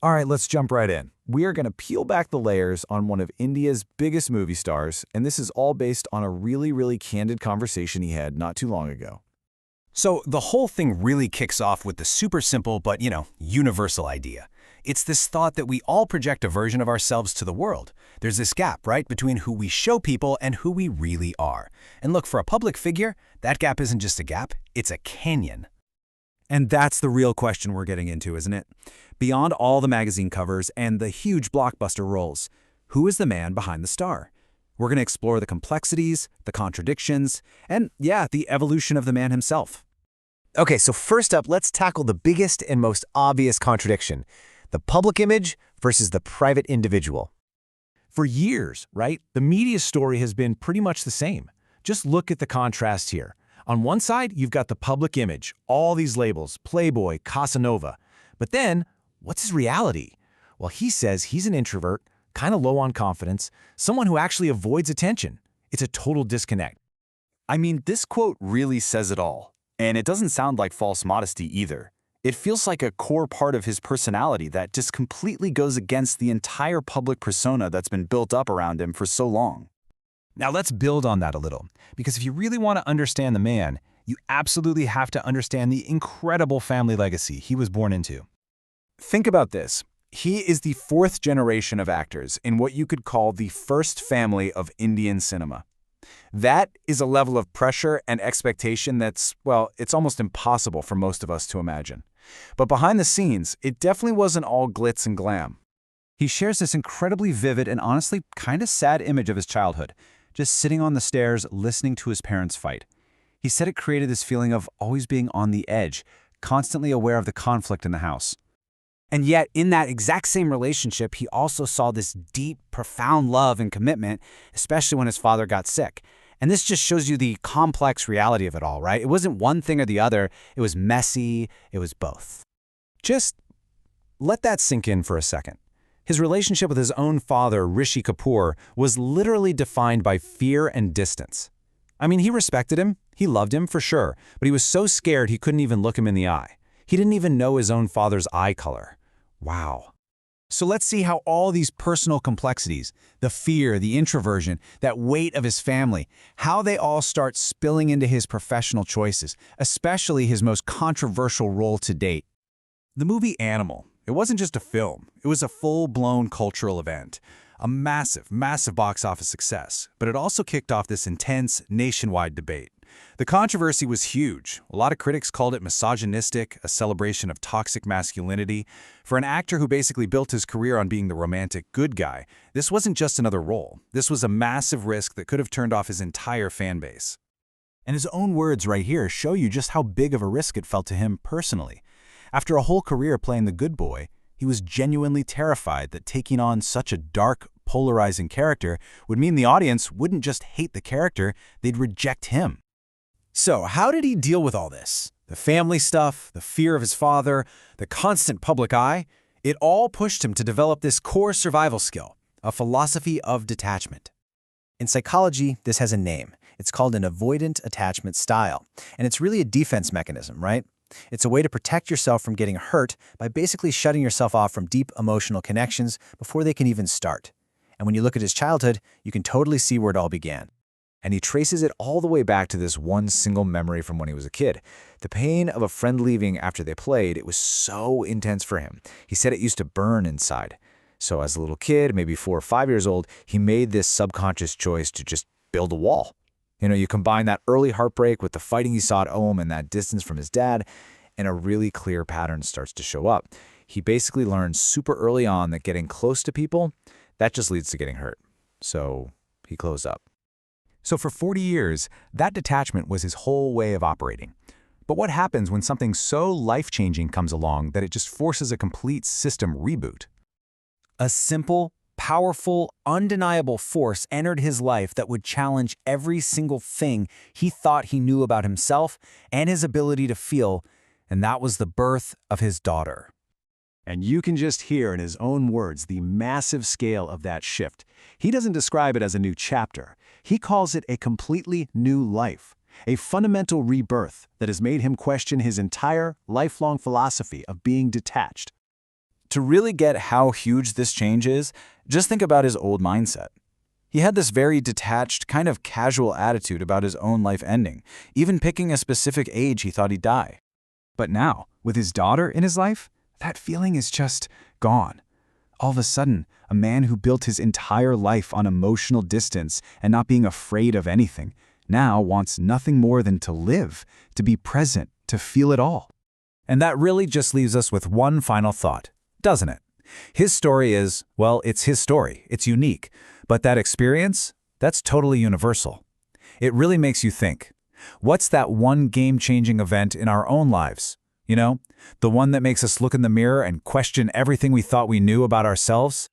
All right, let's jump right in. We are going to peel back the layers on one of India's biggest movie stars, and this is all based on a really candid conversation he had not too long ago. So the whole thing really kicks off with the super simple but, universal idea. It's this thought that we all project a version of ourselves to the world. There's this gap, right, between who we show people and who we really are. And look, for a public figure, that gap isn't just a gap, it's a canyon. And that's the real question we're getting into, isn't it? Beyond all the magazine covers and the huge blockbuster roles, who is the man behind the star? We're going to explore the complexities, the contradictions, and yeah, the evolution of the man himself. Okay, so first up, let's tackle the biggest and most obvious contradiction: the public image versus the private individual. For years, right, the media story has been pretty much the same. Just look at the contrast here. On one side, you've got the public image, all these labels, Playboy, Casanova. But then, what's his reality? Well, he says he's an introvert, kind of low on confidence, someone who actually avoids attention. It's a total disconnect. I mean, this quote really says it all. And it doesn't sound like false modesty either. It feels like a core part of his personality that just completely goes against the entire public persona that's been built up around him for so long. Now let's build on that a little, because if you really want to understand the man, you absolutely have to understand the incredible family legacy he was born into. Think about this. He is the fourth generation of actors in what you could call the first family of Indian cinema. That is a level of pressure and expectation that's, well, it's almost impossible for most of us to imagine. But behind the scenes, it definitely wasn't all glitz and glam. He shares this incredibly vivid and honestly kind of sad image of his childhood, just sitting on the stairs listening to his parents fight. He said it created this feeling of always being on the edge, constantly aware of the conflict in the house. And yet, in that exact same relationship, he also saw this deep, profound love and commitment, especially when his father got sick. And this just shows you the complex reality of it all, right? It wasn't one thing or the other. It was messy. It was both. Just let that sink in for a second. His relationship with his own father, Rishi Kapoor, was literally defined by fear and distance. I mean, he respected him, he loved him for sure, but he was so scared he couldn't even look him in the eye. He didn't even know his own father's eye color. Wow. So let's see how all these personal complexities, the fear, the introversion, that weight of his family, how they all start spilling into his professional choices, especially his most controversial role to date. The movie Animal. It wasn't just a film. It was a full-blown cultural event. A massive box office success. But it also kicked off this intense, nationwide debate. The controversy was huge. A lot of critics called it misogynistic, a celebration of toxic masculinity. For an actor who basically built his career on being the romantic good guy, this wasn't just another role. This was a massive risk that could have turned off his entire fan base. And his own words right here show you just how big of a risk it felt to him personally. After a whole career playing the good boy, he was genuinely terrified that taking on such a dark, polarizing character would mean the audience wouldn't just hate the character, they'd reject him. So how did he deal with all this? The family stuff, the fear of his father, the constant public eye, it all pushed him to develop this core survival skill, a philosophy of detachment. In psychology, this has a name. It's called an avoidant attachment style, and it's really a defense mechanism, right? It's a way to protect yourself from getting hurt by basically shutting yourself off from deep emotional connections before they can even start. And when you look at his childhood, you can totally see where it all began. And he traces it all the way back to this one single memory from when he was a kid. The pain of a friend leaving after they played, it was so intense for him. He said it used to burn inside. So as a little kid, maybe 4 or 5 years old, he made this subconscious choice to just build a wall. You combine that early heartbreak with the fighting he saw at home and that distance from his dad, and a really clear pattern starts to show up. He basically learned super early on that getting close to people, that just leads to getting hurt. So he closed up. So for 40 years, that detachment was his whole way of operating. But what happens when something so life-changing comes along that it just forces a complete system reboot? A simple, powerful, undeniable force entered his life that would challenge every single thing he thought he knew about himself and his ability to feel, and that was the birth of his daughter. And you can just hear in his own words the massive scale of that shift. He doesn't describe it as a new chapter. He calls it a completely new life, a fundamental rebirth that has made him question his entire lifelong philosophy of being detached. To really get how huge this change is, just think about his old mindset. He had this very detached, kind of casual attitude about his own life ending, even picking a specific age he thought he'd die. But now, with his daughter in his life, that feeling is just gone. All of a sudden, a man who built his entire life on emotional distance and not being afraid of anything, now wants nothing more than to live, to be present, to feel it all. And that really just leaves us with one final thought, doesn't it? His story is, well, it's his story. It's unique. But that experience, that's totally universal. It really makes you think, what's that one game-changing event in our own lives? You know, the one that makes us look in the mirror and question everything we thought we knew about ourselves?